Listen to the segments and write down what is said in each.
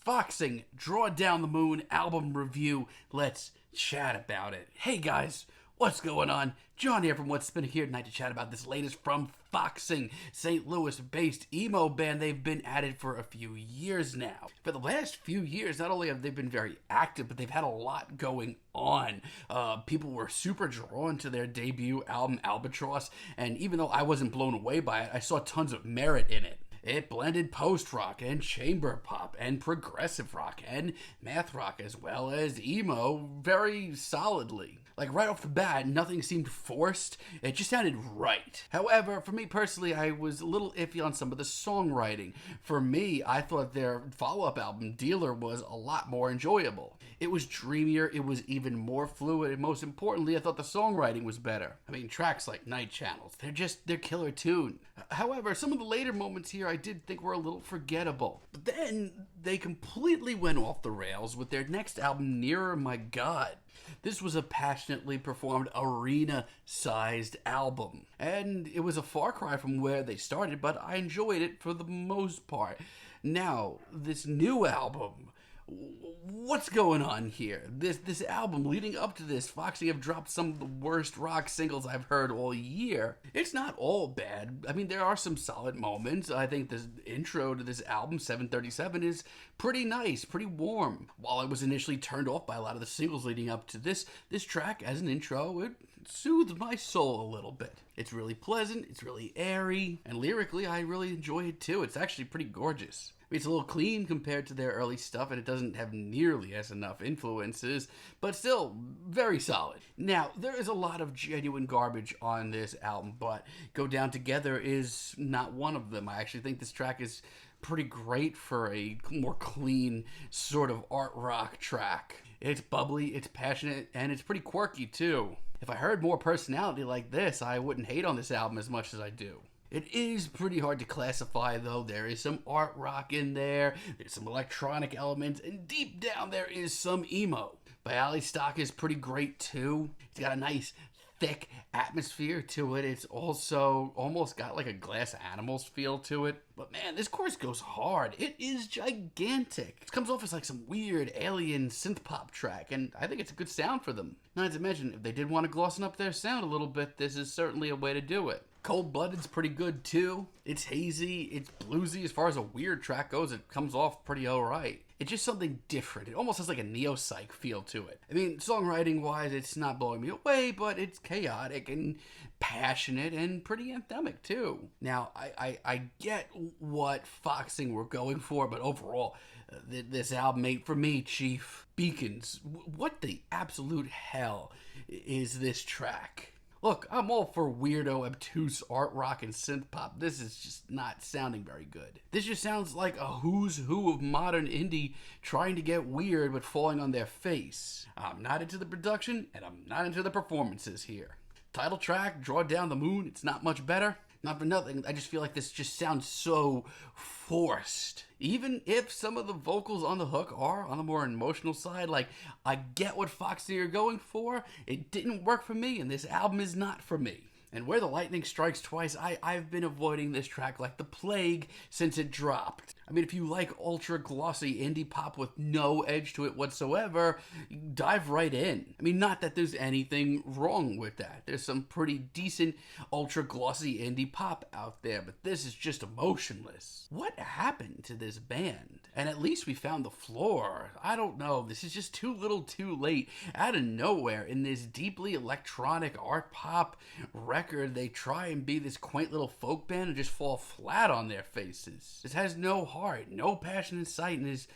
Foxing, Draw Down the Moon album review. Let's chat about it. Hey guys, what's going on? John here from What's Been Here tonight to chat about this latest from Foxing, St. Louis-based emo band. They've been at it for a few years now. For the last few years, not only have they been very active, but they've had a lot going on. People were super drawn to their debut album, Albatross, and even though I wasn't blown away by it, I saw tons of merit in it. It blended post-rock and chamber pop and progressive rock and math rock as well as emo very solidly. Like right off the bat, nothing seemed forced. It just sounded right. However, for me personally, I was a little iffy on some of the songwriting. For me, I thought their follow-up album, Dealer, was a lot more enjoyable. It was dreamier, it was even more fluid, and most importantly, I thought the songwriting was better. I mean, tracks like Night Channels, they're killer tune. However, some of the later moments here I did think were a little forgettable. But then they completely went off the rails with their next album, Nearer My God. This was a passionately performed arena-sized album, and it was a far cry from where they started, but I enjoyed it for the most part. Now, this new album, what's going on here? This album, leading up to this, Foxy have dropped some of the worst rock singles I've heard all year. It's not all bad. I mean, there are some solid moments. I think the intro to this album, 737, is pretty nice, pretty warm. While I was initially turned off by a lot of the singles leading up to this track as an intro, it soothed my soul a little bit. It's really pleasant, it's really airy, and lyrically I really enjoy it too. It's actually pretty gorgeous. It's a little clean compared to their early stuff, and it doesn't have nearly as enough influences, but still very solid. Now, there is a lot of genuine garbage on this album, but Go Down Together is not one of them. I actually think this track is pretty great for a more clean sort of art rock track. It's bubbly, it's passionate, and it's pretty quirky too. If I heard more personality like this, I wouldn't hate on this album as much as I do. It is pretty hard to classify, though. There is some art rock in there, there's some electronic elements, and deep down there is some emo. Bialystok is pretty great, too. It's got a nice, thick atmosphere to it. It's also almost got like a Glass Animals feel to it. But man, this chorus goes hard. It is gigantic. It comes off as like some weird alien synth pop track, and I think it's a good sound for them. Not to mention, if they did want to glossen up their sound a little bit, this is certainly a way to do it. Cold Blooded's pretty good too. It's hazy, it's bluesy. As far as a weird track goes, it comes off pretty alright. It's just something different. It almost has like a neo-psych feel to it. I mean, songwriting-wise, it's not blowing me away, but it's chaotic and passionate and pretty anthemic too. Now, I get what Foxing were going for, but overall, this album ain't for me, Chief. Beacons, what the absolute hell is this track? Look, I'm all for weirdo, obtuse art rock and synth pop. This is just not sounding very good. This just sounds like a who's who of modern indie trying to get weird but falling on their face. I'm not into the production, and I'm not into the performances here. Title track, Draw Down the Moon, it's not much better. Not for nothing, I just feel like this just sounds so forced. Even if some of the vocals on the hook are on the more emotional side, like, I get what Foxy are going for, it didn't work for me, and this album is not for me. And Where the Lightning Strikes Twice, I've been avoiding this track like the plague since it dropped. I mean, if you like ultra glossy indie pop with no edge to it whatsoever, dive right in. I mean, not that there's anything wrong with that. There's some pretty decent ultra glossy indie pop out there, but this is just emotionless. What happened to this band? And at least we found the floor. I don't know, this is just too little too late. Out of nowhere, in this deeply electronic art pop record, they try and be this quaint little folk band and just fall flat on their faces. This has no heart, no passion in sight, and is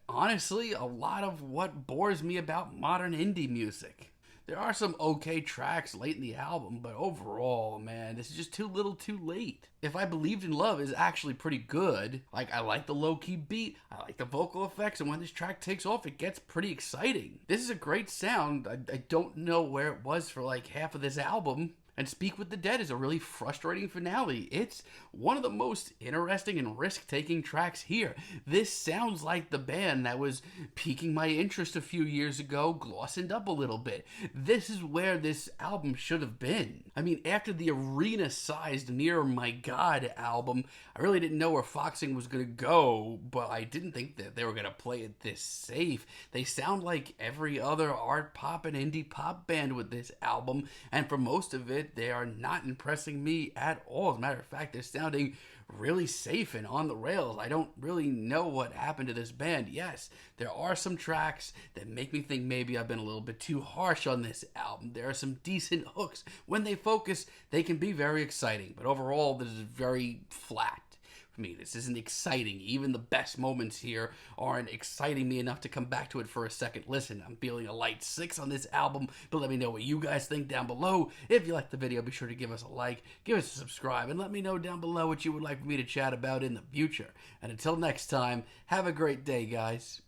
honestly a lot of what bores me about modern indie music. There are some okay tracks late in the album, but overall, man, this is just too little too late. If I Believed in Love is actually pretty good. Like, I like the low-key beat, I like the vocal effects, and when this track takes off, it gets pretty exciting. This is a great sound. I don't know where it was for like half of this album. And Speak with the Dead is a really frustrating finale. It's one of the most interesting and risk-taking tracks here. This sounds like the band that was piquing my interest a few years ago, glossened up a little bit. This is where this album should have been. I mean, after the arena-sized Near My God album, I really didn't know where Foxing was going to go, but I didn't think that they were going to play it this safe. They sound like every other art pop and indie pop band with this album, and for most of it, they are not impressing me at all. As a matter of fact, they're sounding really safe and on the rails. I don't really know what happened to this band. Yes, there are some tracks that make me think maybe I've been a little bit too harsh on this album. There are some decent hooks. When they focus, they can be very exciting, but overall, this is very flat. Me. This isn't exciting. Even the best moments here aren't exciting me enough to come back to it for a second listen. I'm feeling a light 6 on this album, but let me know what you guys think down below. If you liked the video, be sure to give us a like, give us a subscribe, and let me know down below what you would like me to chat about in the future. And until next time, have a great day, guys.